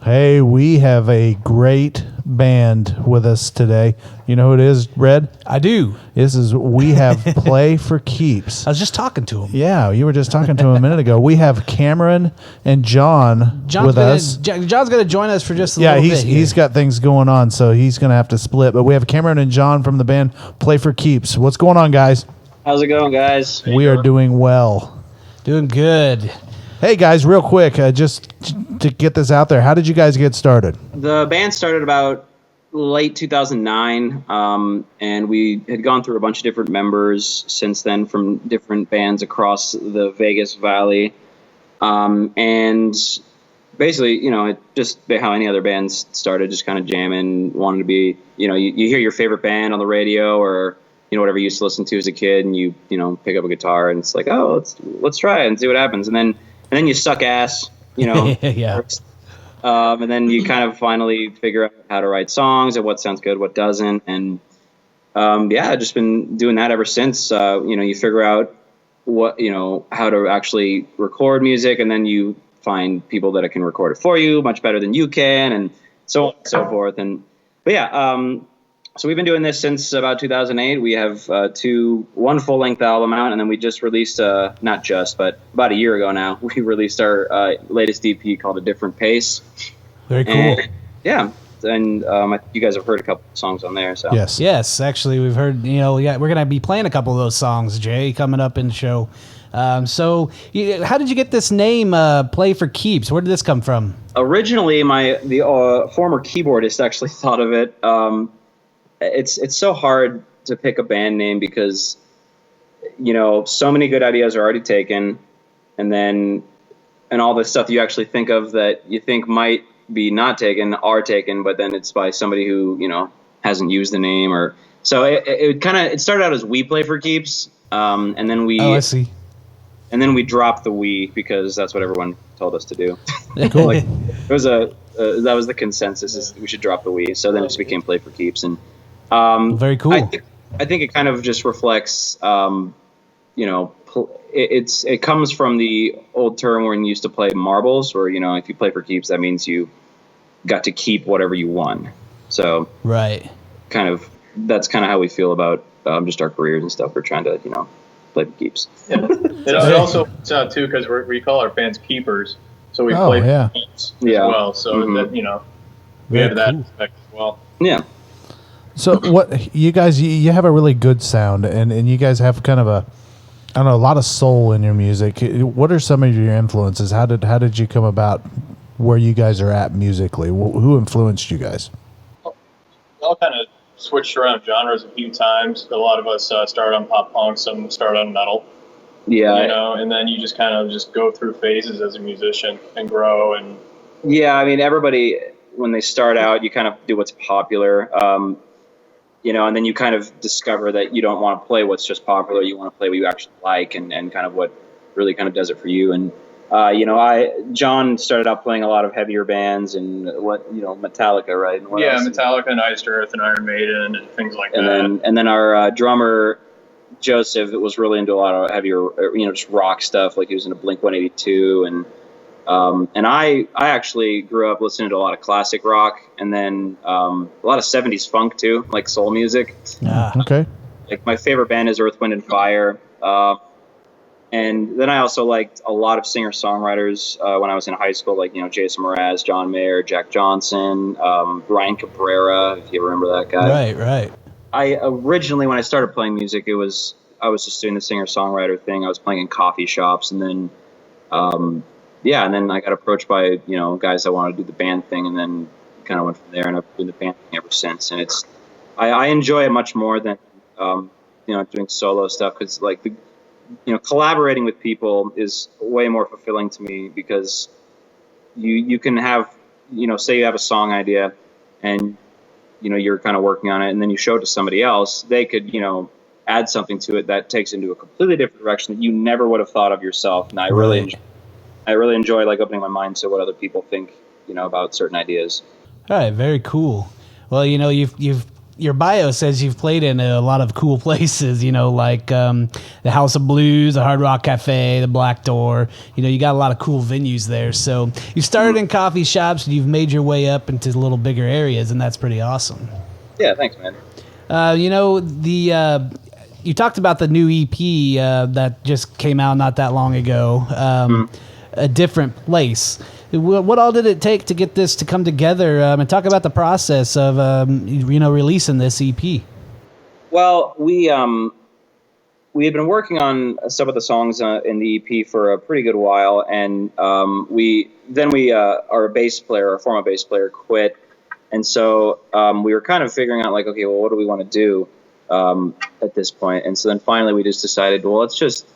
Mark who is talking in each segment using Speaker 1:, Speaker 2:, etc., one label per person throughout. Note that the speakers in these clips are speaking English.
Speaker 1: Hey, we have a great band with us today. You know who it is, Red?
Speaker 2: I do.
Speaker 1: We have Play for Keeps.
Speaker 2: I was just talking to him.
Speaker 1: Yeah, you were just talking to him a minute ago. We have Cameron and John with us.
Speaker 2: John's going to join us for just a little bit.
Speaker 1: Yeah, he's got things going on, so he's going to have to split. But we have Cameron and John from the band Play for Keeps. What's going on, guys?
Speaker 3: How's it going, guys?
Speaker 1: We are doing well.
Speaker 2: Doing good.
Speaker 1: Hey, guys, real quick, just to get this out there, how did you guys get started?
Speaker 3: The band started about late 2009, and we had gone through a bunch of different members since then from different bands across the Vegas Valley. And basically, it just how any other bands started, just kind of jamming, wanted to be, you hear your favorite band on the radio or, whatever you used to listen to as a kid, and you pick up a guitar, and it's like, oh, let's try it and see what happens. And then you suck ass,
Speaker 2: Yeah.
Speaker 3: And then you kind of finally figure out how to write songs and what sounds good, what doesn't. And, I've just been doing that ever since. You figure out what, how to actually record music, and then you find people that can record it for you much better than you can, and so on and so forth. So we've been doing this since about 2008. We have one full-length album out, and then we just released, but about a year ago now, we released our latest EP called A Different Pace.
Speaker 2: Very cool.
Speaker 3: And, yeah, and I think you guys have heard a couple of songs on there. So
Speaker 2: Yes, actually, we've heard, we're going to be playing a couple of those songs, Jay, coming up in the show. How did you get this name, Play for Keeps? Where did this come from?
Speaker 3: Originally, the former keyboardist actually thought of it. It's so hard to pick a band name because, so many good ideas are already taken, and all the stuff you actually think of that you think might be not taken are taken, but then it's by somebody who, hasn't used the name so it started out as We Play for Keeps, and then
Speaker 2: I see.
Speaker 3: And then we dropped the we because that's what everyone told us to do.
Speaker 2: Cool.
Speaker 3: That was the consensus, is we should drop the we. So then it just became Play for Keeps, and
Speaker 2: very cool.
Speaker 3: I think it kind of just reflects, it comes from the old term when you used to play marbles, where, if you play for keeps, that means you got to keep whatever you won. So
Speaker 2: right.
Speaker 3: That's kind of how we feel about just our careers and stuff. We're trying to, play for keeps.
Speaker 4: Yeah. It also works out too, because we call our fans keepers, so we play for keeps as well. So that we have that aspect as well.
Speaker 3: Yeah.
Speaker 1: So what you guys, you have a really good sound, and you guys have kind of a lot of soul in your music. What are some of your influences? How did you come about where you guys are at musically? Who influenced you guys?
Speaker 4: We all kind of switched around genres a few times. A lot of us started on pop punk, some started on metal.
Speaker 3: Yeah.
Speaker 4: And then you just kind of just go through phases as a musician and grow. And
Speaker 3: yeah, I mean, everybody, when they start out, you kind of do what's popular. And then you kind of discover that you don't want to play what's just popular. You want to play what you actually like, and kind of what really kind of does it for you. And, John started out playing a lot of heavier bands and Metallica, right? And
Speaker 4: Metallica and Iced Earth and Iron Maiden and things like that.
Speaker 3: And then our drummer, Joseph, was really into a lot of heavier, just rock stuff. Like he was into Blink-182 and I actually grew up listening to a lot of classic rock, and then a lot of 70s funk too, like soul music.
Speaker 1: Okay.
Speaker 3: Like my favorite band is Earth, Wind & Fire. And then I also liked a lot of singer-songwriters when I was in high school, like, Jason Mraz, John Mayer, Jack Johnson, Ryan Cabrera, if you remember that guy.
Speaker 2: Right.
Speaker 3: I originally, when I started playing music, I was just doing the singer-songwriter thing. I was playing in coffee shops, and then and then I got approached by, guys that wanted to do the band thing, and then kind of went from there, and I've been doing the band thing ever since. And I enjoy it much more than, doing solo stuff, because, like, collaborating with people is way more fulfilling to me, because you can have, say you have a song idea, and, you're kind of working on it, and then you show it to somebody else. They could, add something to it that takes into a completely different direction that you never would have thought of yourself. And I really enjoy like opening my mind to what other people think, about certain ideas.
Speaker 2: All right, very cool. Well, you've your bio says you've played in a lot of cool places, like the House of Blues, the Hard Rock Cafe, the Black Door. You got a lot of cool venues there. So you started in coffee shops and you've made your way up into little bigger areas, and that's pretty awesome.
Speaker 3: Yeah, thanks, man.
Speaker 2: You talked about the new EP that just came out not that long ago, A Different Place. What all did it take to get this to come together? And talk about the process of releasing this EP.
Speaker 3: Well, we had been working on some of the songs in the EP for a pretty good while, and our former bass player quit, and so we were kind of figuring out like, okay, well, what do we want to do at this point? And so then finally we just decided, well, let's just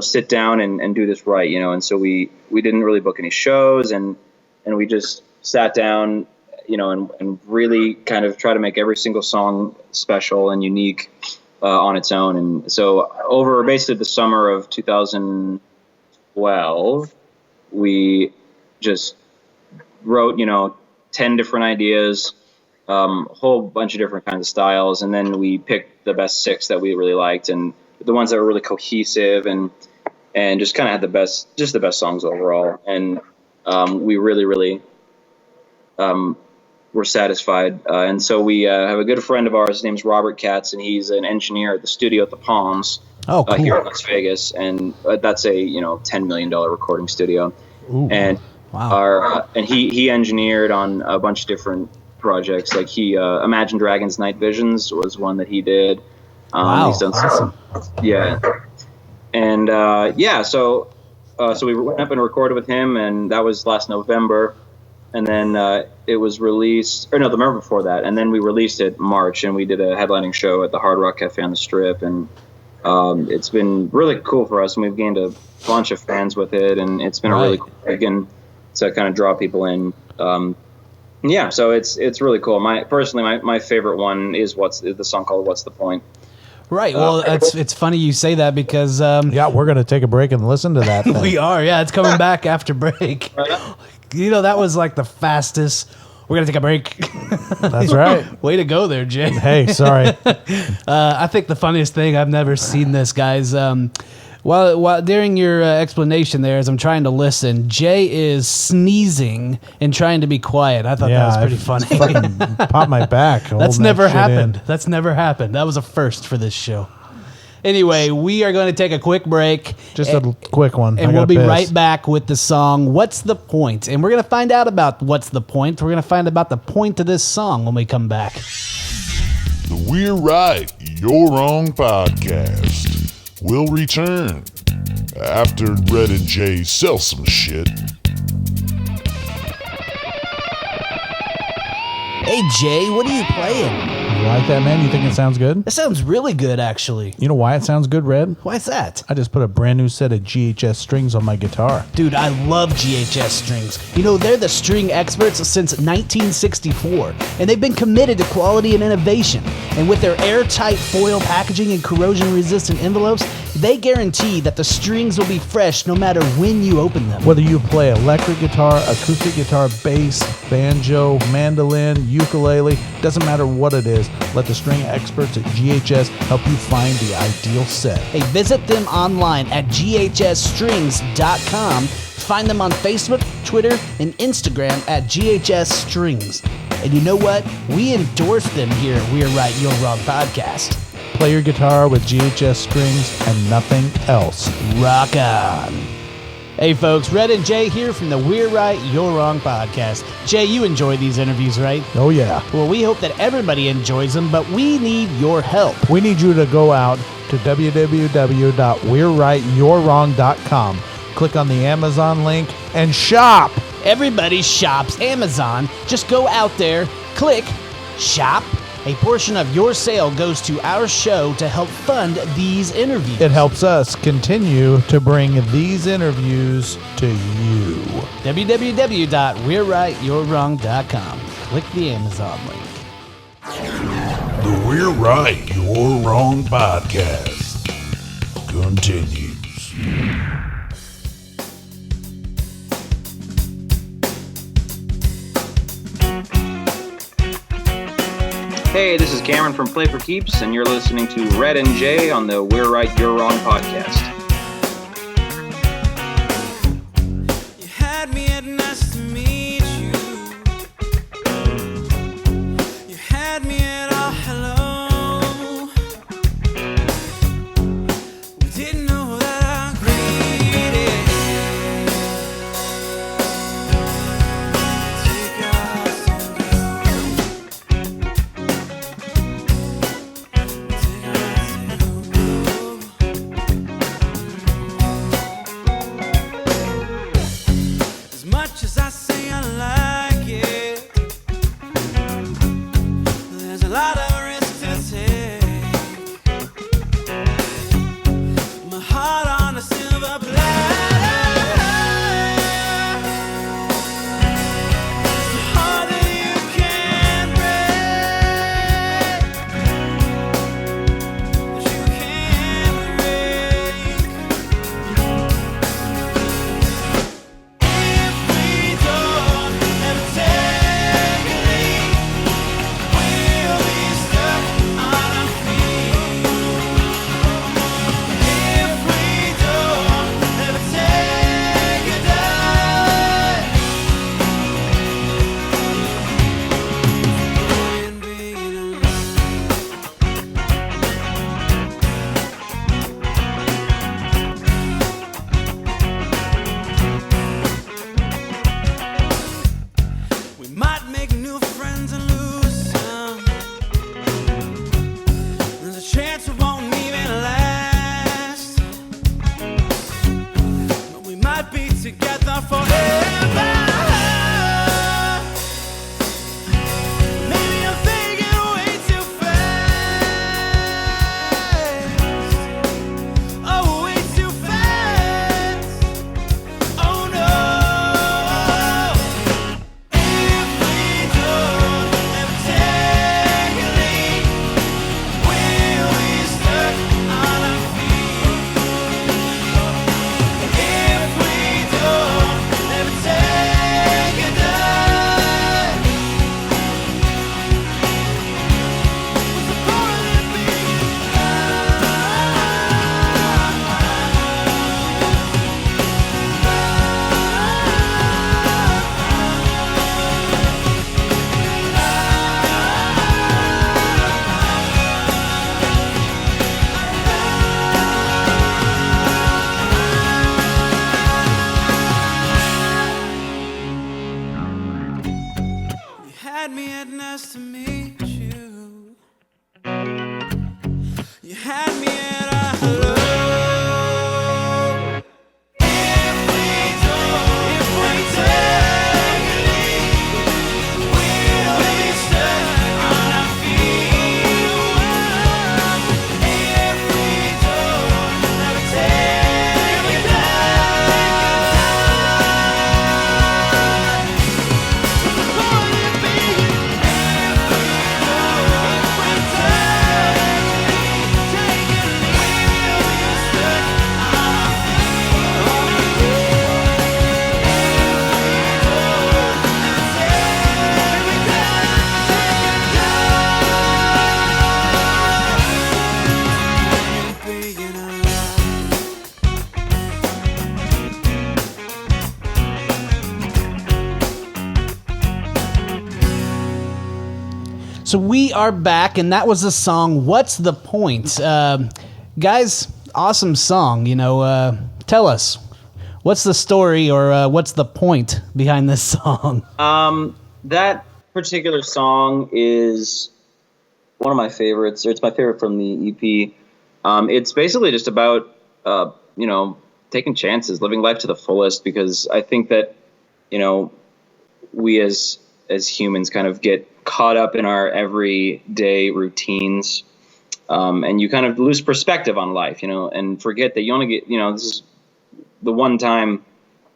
Speaker 3: sit down and do this right, and so we didn't really book any shows, and we just sat down, and really kind of try to make every single song special and unique on its own. And so over basically the summer of 2012, we just wrote 10 different ideas, a whole bunch of different kinds of styles, and then we picked the best 6 that we really liked, and the ones that were really cohesive and just kind of had the best songs overall. And we really were satisfied. And so we have a good friend of ours. His name's Robert Katz, and he's an engineer at the studio at the Palms
Speaker 2: cool.
Speaker 3: Here in Las Vegas. And that's a $10 million recording studio.
Speaker 2: Ooh,
Speaker 3: and
Speaker 2: wow.
Speaker 3: And he engineered on a bunch of different projects. Like he Imagine Dragons Night Visions was one that he did.
Speaker 2: Wow,
Speaker 3: he's done
Speaker 2: awesome.
Speaker 3: Yeah. And so we went up and recorded with him, and that was last November. And then it was released, the November before that. And then we released it in March, and we did a headlining show at the Hard Rock Cafe on the Strip. And it's been really cool for us, and we've gained a bunch of fans with it, and it's been a really cool again to kind of draw people in. So it's really cool. My favorite one is the song called "What's the Point."
Speaker 2: Right. Well, it's funny you say that because
Speaker 1: we're going to take a break and listen to that.
Speaker 2: We are. Yeah, it's coming back after break. That was like the fastest. We're going to take a break.
Speaker 1: That's right.
Speaker 2: Way to go there, Jay.
Speaker 1: Hey, sorry.
Speaker 2: I think the funniest thing, I've never seen this, guys. While during your explanation there, as I'm trying to listen, Jay is sneezing and trying to be quiet. I thought that was pretty funny.
Speaker 1: Fucking popped my back.
Speaker 2: That's never happened. That's never happened. That was a first for this show. Anyway, we are going to take a quick break.
Speaker 1: Just a quick one.
Speaker 2: And we'll be right back with the song, What's the Point? And we're going to find out about what's the point. We're going to find about the point of this song when we come back.
Speaker 5: The We're Right, You're Wrong podcast will return after Red and Jay sell some shit.
Speaker 2: Hey, Jay, what are you playing?
Speaker 1: You like that, man? You think it sounds good?
Speaker 2: It sounds really good, actually.
Speaker 1: You know why it sounds good, Red?
Speaker 2: Why's that?
Speaker 1: I just put a brand new set of GHS strings on my guitar.
Speaker 2: Dude, I love GHS strings. They're the string experts since 1964, and they've been committed to quality and innovation. And with their airtight foil packaging and corrosion-resistant envelopes, they guarantee that the strings will be fresh no matter when you open them.
Speaker 1: Whether you play electric guitar, acoustic guitar, bass, banjo, mandolin, ukulele, doesn't matter what it is, let the string experts at GHS help you find the ideal set.
Speaker 2: Hey, visit them online at ghsstrings.com. Find them on Facebook, Twitter, and Instagram at GHS Strings. And you know what? We endorse them here at We're Right, You're Wrong podcast.
Speaker 1: Play your guitar with GHS strings and nothing else.
Speaker 2: Rock on. Hey folks, Red and Jay here from the We're Right, You're Wrong podcast. Jay, you enjoy these interviews, right?
Speaker 1: Oh yeah.
Speaker 2: Well, we hope that everybody enjoys them, but we need your help.
Speaker 1: We need you to go out to www.we'rightyourwrong.com. Click on the Amazon link and shop.
Speaker 2: Everybody shops Amazon. Just go out there, click, shop. A portion of your sale goes to our show to help fund these interviews.
Speaker 1: It helps us continue to bring these interviews to you.
Speaker 2: www.we'rightyourwrong.com. Click the Amazon link.
Speaker 5: The We're Right, You're Wrong podcast continues.
Speaker 3: Hey, this is Cameron from Play for Keeps, and you're listening to Red and Jay on the We're Right, You're Wrong podcast.
Speaker 6: You had me at nice to meet you. You had me at all hello. We didn't know that I greeted. Take us and go. As much as I say I like it, there's a lot of risk to take. My heart on a silver platter, it's a heart that you can't break, that you can't break. If we don't ever take a leap, we'll be stuck on our feet. If we don't ever take a dive, we're big enough. We might make new friends and lose some. There's a chance we won't even last, but we might be together forever. Maybe I'm thinking way too fast. Oh, way too fast. Oh no. If we don't ever take a leap, we'll be stuck on our feet. If we don't ever take a dive, what's the point in being You had me at nice to meet you. You had me at a hello. If we take a leap, we'll be stuck on our feet. If we don't ever take a dive, what's the point in being? If we take a leap, we'll be stuck on our feet. Big enough.
Speaker 2: So we are back, and that was the song "What's the Point?" Guys, awesome song. Tell us, what's the story, or what's the point behind this song?
Speaker 3: That particular song is one of my favorites. Or it's my favorite from the EP. It's basically just about taking chances, living life to the fullest. Because I think that we as humans kind of get caught up in our everyday routines, and you kind of lose perspective on life, and forget that you only get, this is the one time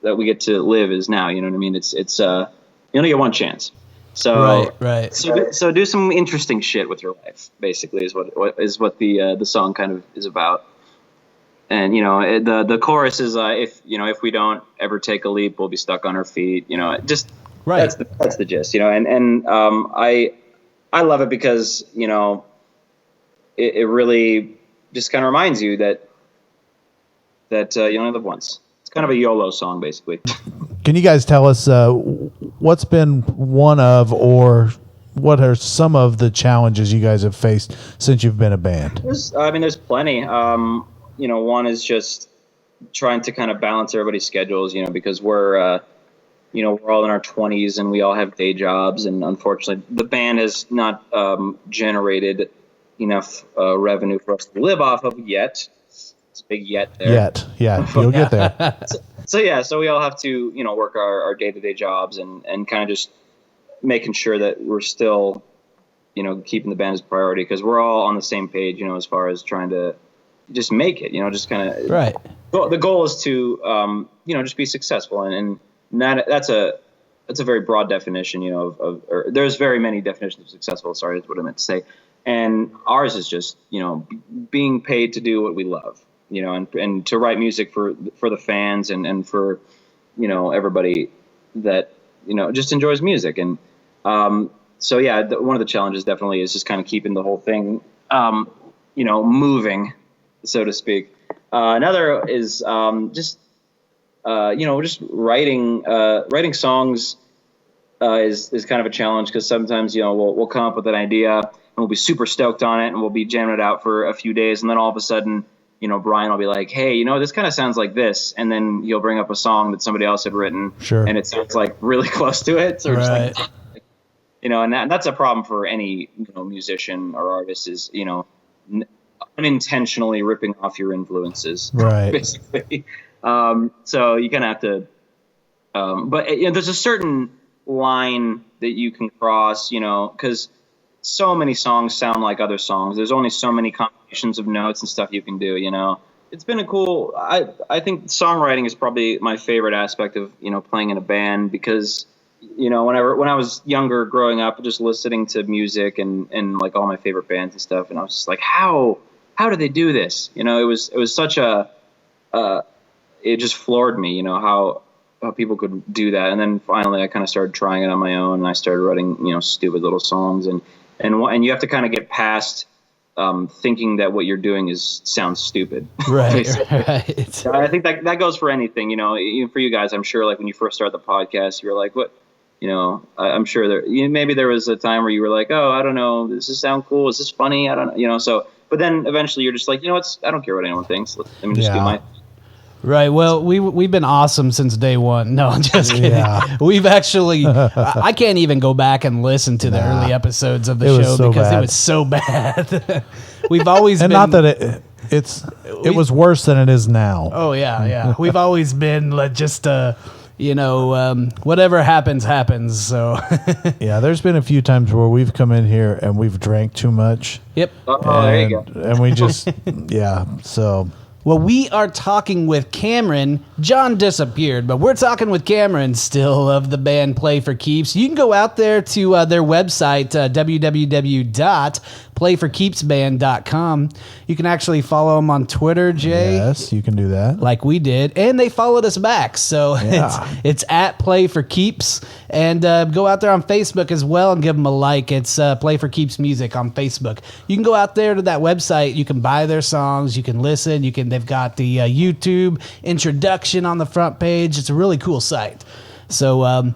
Speaker 3: that we get to live is now. You know what I mean? It's you only get one chance. So
Speaker 2: right.
Speaker 3: So do some interesting shit with your life. Basically, is what the song kind of is about. And the chorus is if we don't ever take a leap, we'll be stuck on our feet. Just right. That's the gist. And I I love it because, you know, it really just kind of reminds you that you only live once. It's kind of a YOLO song, basically.
Speaker 1: Can you guys tell us what's been one of, or what are some of the challenges you guys have faced since you've been a band?
Speaker 3: There's plenty. You know, one is just trying to kind of balance everybody's schedules, you know, because we're all in our 20s and we all have day jobs. And unfortunately, the band has not generated enough revenue for us to live off of yet. It's a big yet there.
Speaker 1: Yeah, you'll get there.
Speaker 3: So we all have to, you know, work our day-to-day jobs and kind of just making sure that we're still, you know, keeping the band as a priority, because we're all on the same page, you know, as far as trying to just make it, you know, just kind of
Speaker 2: right.
Speaker 3: The goal is to, you know, just be successful, and that's a very broad definition, you know, or there's very many definitions of successful. Sorry, that's what I meant to say. And ours is just, you know, being paid to do what we love, you know, and to write music for the fans and for, you know, everybody that, you know, just enjoys music. And so, yeah, one of the challenges definitely is just kind of keeping the whole thing, you know, moving, so to speak. Another is just, you know, just writing songs is kind of a challenge, because sometimes, you know, we'll come up with an idea and we'll be super stoked on it and we'll be jamming it out for a few days, and then all of a sudden, you know, Brian will be like, hey, you know, this kind of sounds like this, and then he'll bring up a song that somebody else had written,
Speaker 1: sure,
Speaker 3: and it sounds like really close to it. So
Speaker 2: right.
Speaker 3: just like, you know, and that's a problem for any, you know, musician or artist, is, you know, unintentionally ripping off your influences,
Speaker 1: right?
Speaker 3: Basically. So you kind of have to, but you know, there's a certain line that you can cross, you know, because so many songs sound like other songs. There's only so many combinations of notes and stuff you can do, you know. It's been a cool, I think songwriting is probably my favorite aspect of, you know, playing in a band, because, you know, when I was younger, growing up, just listening to music and like all my favorite bands and stuff, and I was just like, how did they do this? You know, it was such a, it just floored me, you know, how people could do that. And then finally I kind of started trying it on my own, and I started writing, you know, stupid little songs, and you have to kind of get past thinking that what you're doing sounds stupid.
Speaker 2: Right. Right.
Speaker 3: I think that goes for anything, you know, even for you guys. I'm sure, like, when you first started the podcast, you were like, what, you know, I'm sure maybe there was a time where you were like, oh, I don't know, does this sound cool? Is this funny? I don't know, you know, so, but then eventually you're just like, you know what, I don't care what anyone thinks. Let me just do my thing.
Speaker 2: Right. Well, we've been awesome since day one. No, I'm just kidding. Yeah. We've actually, I can't even go back and listen to the early episodes of the show because it was so bad. We've always been,
Speaker 1: not that it was worse than it is now.
Speaker 2: Oh yeah, yeah. We've always been just you know, whatever happens. So
Speaker 1: yeah, there's been a few times where we've come in here and we've drank too much.
Speaker 2: Yep.
Speaker 3: There you go.
Speaker 1: And we just yeah. So.
Speaker 2: Well, we are talking with Cameron. John disappeared, but we're talking with Cameron still of the band Play for Keeps. You can go out there to their website, www.playforkeepsband.com. You can actually follow them on Twitter, Jay.
Speaker 1: Yes, you can do that.
Speaker 2: Like we did. And they followed us back. So it's at Play for Keeps. And go out there on Facebook as well and give them a like. It's Play for Keeps Music on Facebook. You can go out there to that website. You can buy their songs. You can listen. They've got the YouTube introduction on the front page. It's a really cool site. So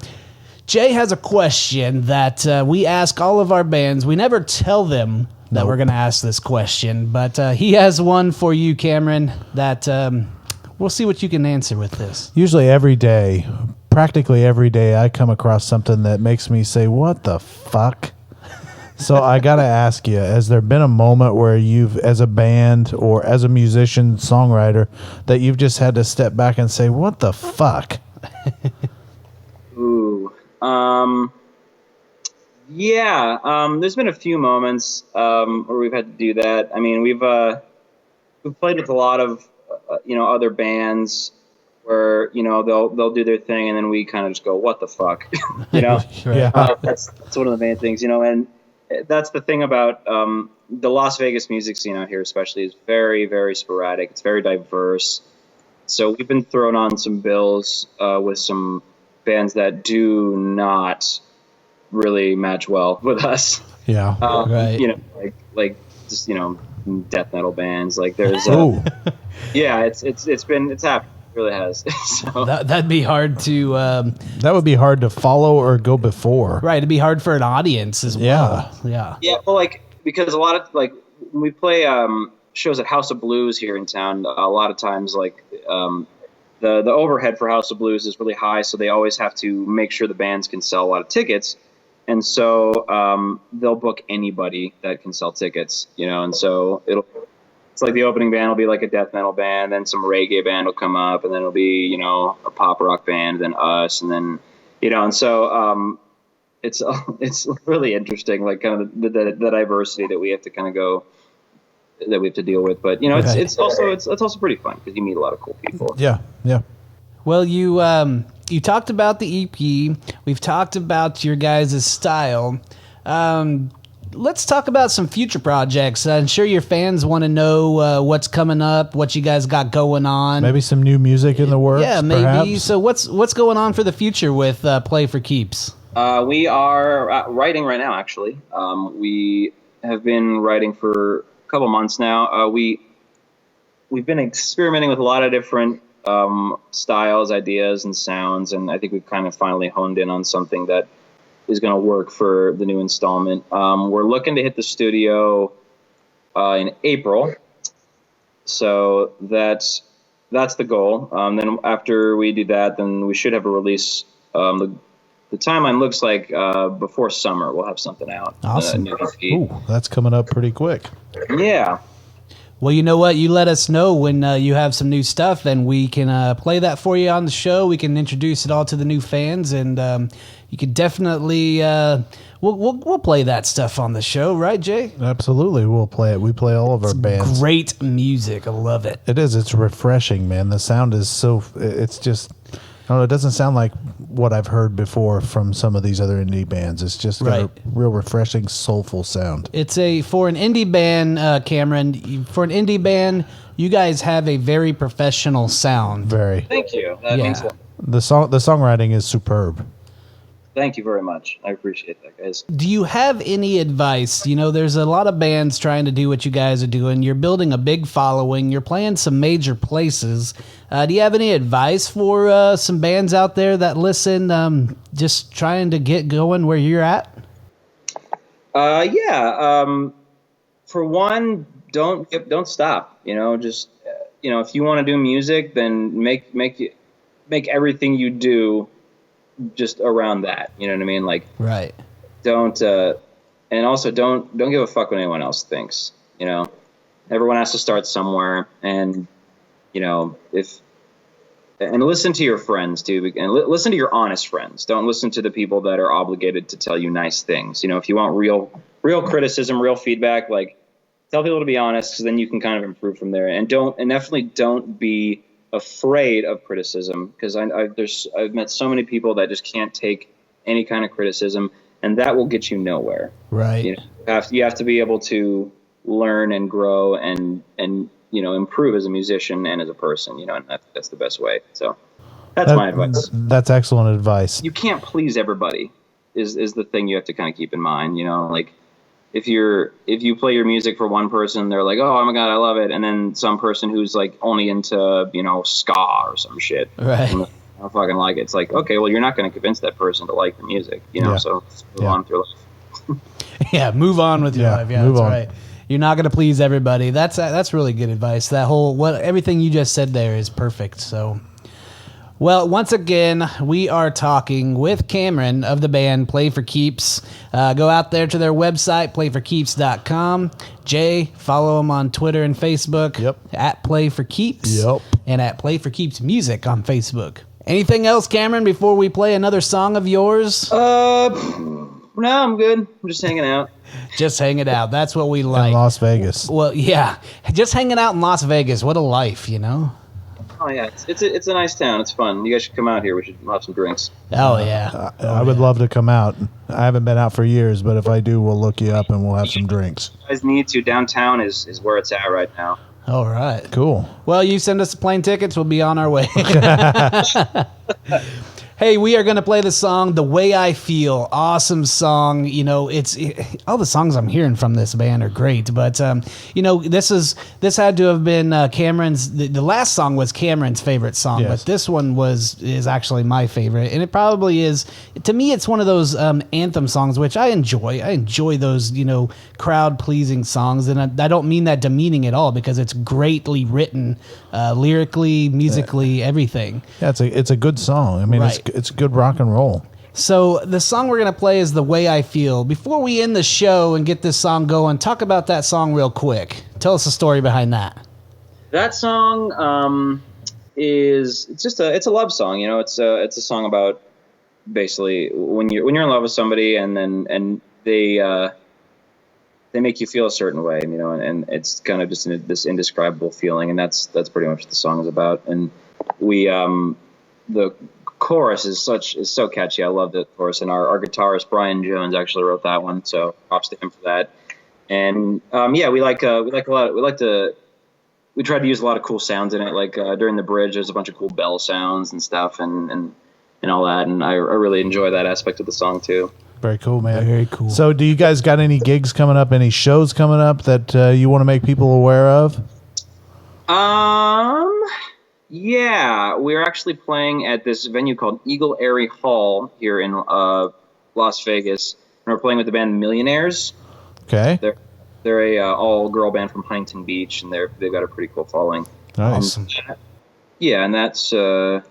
Speaker 2: Jay has a question that we ask all of our bands. We never tell them that we're going to ask this question, but he has one for you, Cameron, that we'll see what you can answer with this.
Speaker 1: Usually practically every day, I come across something that makes me say, what the fuck? So I got to ask you, has there been a moment where you've, as a band or as a musician, songwriter, that you've just had to step back and say, what the fuck?
Speaker 3: Ooh. Yeah. There's been a few moments where we've had to do that. I mean, we've played with a lot of, you know, other bands where, you know, they'll do their thing and then we kind of just go, what the fuck? You know?
Speaker 1: Yeah.
Speaker 3: That's one of the main things, you know, and that's the thing about the Las Vegas music scene out here, especially, is very, very sporadic. It's very diverse. So we've been thrown on some bills with some bands that do not really match well with us.
Speaker 1: Yeah.
Speaker 2: Right.
Speaker 3: You know, like just, you know, death metal bands. Like there's, yeah, it's happened. It really has. So
Speaker 2: That'd be hard to.
Speaker 1: That would be hard to follow or go before.
Speaker 2: Right. It'd be hard for an audience as well. Yeah.
Speaker 3: yeah, well, like because a lot of like when we play shows at House of Blues here in town, a lot of times like the overhead for House of Blues is really high, so they always have to make sure the bands can sell a lot of tickets. And so they'll book anybody that can sell tickets, you know. And so it's like the opening band will be like a death metal band, then some reggae band will come up, and then it'll be, you know, a pop rock band, then us, and then, you know. And so it's really interesting, like kind of the diversity that we have to kind of deal with. But you know, it's also pretty fun because you meet a lot of cool people.
Speaker 1: Yeah.
Speaker 2: Well, you talked about the EP. We've talked about your guys' style. Let's talk about some future projects. I'm sure your fans want to know what's coming up, what you guys got going on.
Speaker 1: Maybe some new music in the works.
Speaker 2: Yeah, maybe.
Speaker 1: Perhaps.
Speaker 2: So what's going on for the future with Play for Keeps?
Speaker 3: We are writing right now. Actually, we have been writing for a couple months now. We've been experimenting with a lot of different styles, ideas, and sounds, and I think we've kind of finally honed in on something that is going to work for the new installment. We're looking to hit the studio in April, so that's the goal. Then after we do that, then we should have a release. The timeline looks like before summer we'll have something out.
Speaker 1: Awesome.
Speaker 3: New EP.
Speaker 1: Ooh, that's coming up pretty quick.
Speaker 3: Yeah.
Speaker 2: Well, you know what? You let us know when you have some new stuff, and we can play that for you on the show. We can introduce it all to the new fans, and you could definitely we'll play that stuff on the show, right, Jay?
Speaker 1: Absolutely, we'll play it. We play all of our bands.
Speaker 2: Great music. I love it.
Speaker 1: It is. It's refreshing, man. The sound is so. It's just. I don't know, it doesn't sound like what I've heard before from some of these other indie bands. It's just got a real refreshing, soulful sound.
Speaker 2: It's for an indie band, Cameron. For an indie band, you guys have a very professional sound.
Speaker 1: Very.
Speaker 3: Thank you. That means a lot.
Speaker 1: The songwriting is superb.
Speaker 3: Thank you very much. I appreciate that, guys.
Speaker 2: Do you have any advice? You know, there's a lot of bands trying to do what you guys are doing. You're building a big following. You're playing some major places. Do you have any advice for some bands out there that listen, just trying to get going where you're at?
Speaker 3: For one, don't stop. You know, just if you want to do music, then make everything you do just around that. You know what I mean? Like,
Speaker 2: right.
Speaker 3: Don't and also don't give a fuck what anyone else thinks. You know, everyone has to start somewhere, and and listen to your friends too, and listen to your honest friends. Don't listen to the people that are obligated to tell you nice things. You know, if you want real criticism, real feedback, like, tell people to be honest, because then you can kind of improve from there. And definitely don't be afraid of criticism, because I've met so many people that just can't take any kind of criticism, and that will get you nowhere.
Speaker 2: Right.
Speaker 3: You have to be able to learn and grow and improve as a musician and as a person. And that's the best way. So that's my advice.
Speaker 1: That's excellent advice.
Speaker 3: You can't please everybody is the thing you have to kind of keep in mind. Like, if you play your music for one person, they're like, oh my God, I love it. And then some person who's like only into, ska or some shit.
Speaker 2: Right.
Speaker 3: I don't fucking like it. It's like, okay, well, you're not going to convince that person to like the music, so move on through life.
Speaker 2: Yeah. Move on with your life. Yeah, that's
Speaker 1: on.
Speaker 2: right. You're not going to please everybody. That's really good advice. Everything you just said there is perfect. So, well, once again, we are talking with Cameron of the band Play for Keeps. Go out there to their website, playforkeeps.com. Jay, follow them on Twitter and Facebook.
Speaker 1: Yep.
Speaker 2: At Play for Keeps.
Speaker 1: Yep.
Speaker 2: And at Play for Keeps Music on Facebook. Anything else, Cameron, before we play another song of yours?
Speaker 3: No, I'm good. I'm just hanging out.
Speaker 2: Just hanging out. That's what we like.
Speaker 1: In Las Vegas.
Speaker 2: Well, yeah. Just hanging out in Las Vegas. What a life,
Speaker 3: Oh yeah, it's a nice town. It's fun. You guys should come out here. We should have some drinks.
Speaker 2: Oh yeah.
Speaker 1: I would love to come out. I haven't been out for years, but if I do, we'll look you up and we'll have some drinks.
Speaker 3: You guys need to. Downtown is where it's at right now.
Speaker 2: All right.
Speaker 1: Cool.
Speaker 2: Well, you send us the plane tickets. We'll be on our way. Hey, we are going to play the song "The Way I Feel." Awesome song. You know, all the songs I'm hearing from this band are great. But you know, this had to have been Cameron's. The last song was Cameron's favorite song,
Speaker 1: Yes.
Speaker 2: but this one is actually my favorite, and it probably is. To me, it's one of those anthem songs which I enjoy. I enjoy those, you know, crowd pleasing songs, and I don't mean that demeaning at all, because it's greatly written, lyrically, musically, everything.
Speaker 1: Yeah, it's a good song. I mean,
Speaker 2: Right.
Speaker 1: it's good rock and roll.
Speaker 2: So the song we're going to play is "The Way I Feel." Before we end the show and get this song going, talk about that song real quick. Tell us the story behind that.
Speaker 3: That song it's a love song. You know, it's a song about basically when you're in love with somebody and they make you feel a certain way, you know, and it's kind of just this indescribable feeling, and that's pretty much what the song is about. And we the chorus is so catchy. I love the chorus, and our guitarist Brian Jones actually wrote that one, so props to him for that. And we tried to use a lot of cool sounds in it, like during the bridge there's a bunch of cool bell sounds and stuff and all that, and I really enjoy that aspect of the song too.
Speaker 1: Very cool, man.
Speaker 2: Very cool.
Speaker 1: So, do you guys got any gigs coming up? Any shows coming up that you want to make people aware of?
Speaker 3: Yeah, we're actually playing at this venue called Eagle Airy Hall here in Las Vegas, and we're playing with the band Millionaires.
Speaker 1: Okay.
Speaker 3: They're a all-girl band from Huntington Beach, and they've got a pretty cool following.
Speaker 1: Nice.
Speaker 3: Yeah, and that's on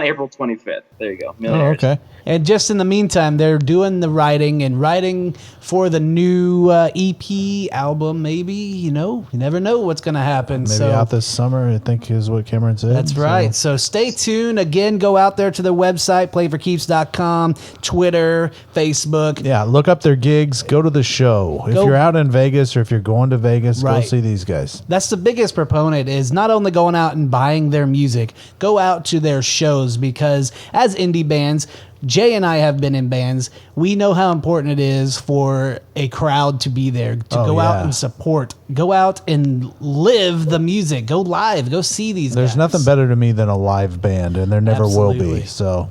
Speaker 3: April 25th. There you go.
Speaker 1: Oh,
Speaker 3: Millionaires.
Speaker 1: okay.
Speaker 2: And just in the meantime, they're doing the writing for the new EP album. Maybe, you know, you never know what's going to happen.
Speaker 1: Maybe out this summer, I think is what Cameron said.
Speaker 2: That's right. So stay tuned. Again, go out there to their website, playforkeeps.com, Twitter, Facebook.
Speaker 1: Yeah, look up their gigs. Go to the show. If you're out in Vegas or if you're going to Vegas,
Speaker 2: Right.
Speaker 1: go see these guys.
Speaker 2: That's the biggest proponent, is not only going out and buying their music, go out to their shows, because as indie bands, Jay and I have been in bands. We know how important it is for a crowd to be there, to go out and support, go out and live the music, go live, go see these
Speaker 1: There's
Speaker 2: guys.
Speaker 1: nothing better to me than a live band, and there never will
Speaker 2: Absolutely.
Speaker 1: be. So,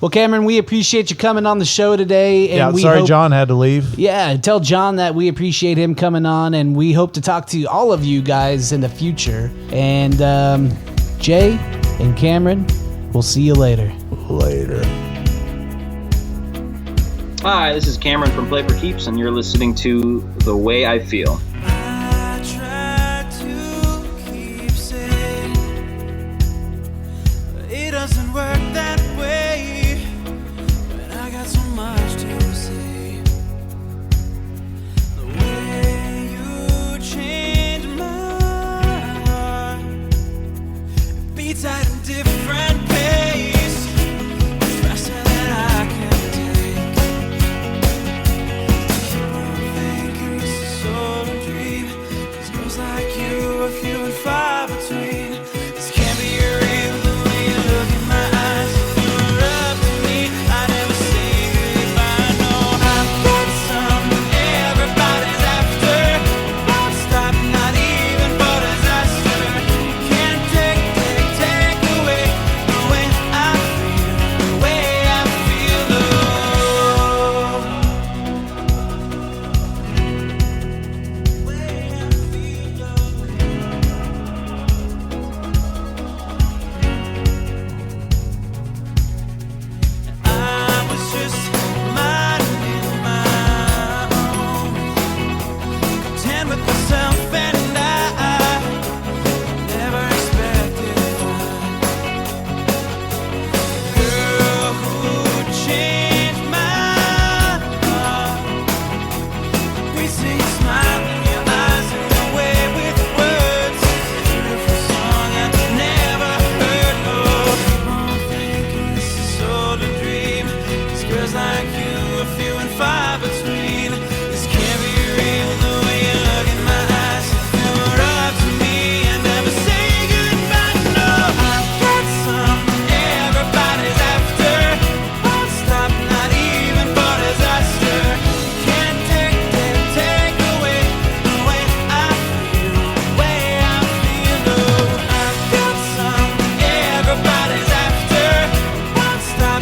Speaker 2: Well, Cameron, we appreciate you coming on the show today. And we
Speaker 1: sorry
Speaker 2: hope,
Speaker 1: John had to leave.
Speaker 2: Yeah, tell John that we appreciate him coming on, and we hope to talk to all of you guys in the future. And Jay and Cameron, we'll see you later.
Speaker 1: Later.
Speaker 3: Hi, this is Cameron from Play for Keeps, and you're listening to The Way I Feel.
Speaker 6: I try to keep saying it doesn't work that way, but I got so much to say. The way you change my heart, it beats at a different pace, it's faster than I can take. Thinking this is all a dream. 'Cause girls like you are few and far between. This can't be real. The way you look in my eyes, you were up to me. I never say goodbye. No, I've got something everybody's after. Won't stop, not even for disaster. Can't take away the way I feel, the way I feel. Love. I was just minding my own, content with myself, and I never expected to find a girl who changed my heart. We see you smile in your eyes and your way with words. Beautiful song I've never heard. No, keep on thinking this is all a dream. 'Cause girls like you are few and far between. This can't be real. The way you look in my eyes, you're up to me and never say goodbye. No, I've got something everybody's after. Won't stop, not even for disaster. Can't take away the way I feel, the way I feel. No, I've got something everybody's after. Won't stop,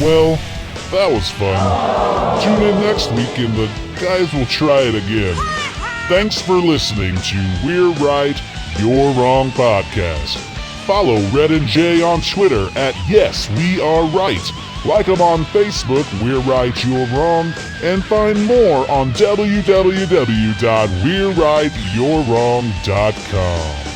Speaker 5: Well, that was fun. Tune in next week and the guys will try it again. Thanks for listening to We're Right, You're Wrong podcast. Follow Red and Jay on Twitter at Yes We Are Right. Like them on Facebook, We're Right, You're Wrong, and find more on www.we'rightyourwrong.com.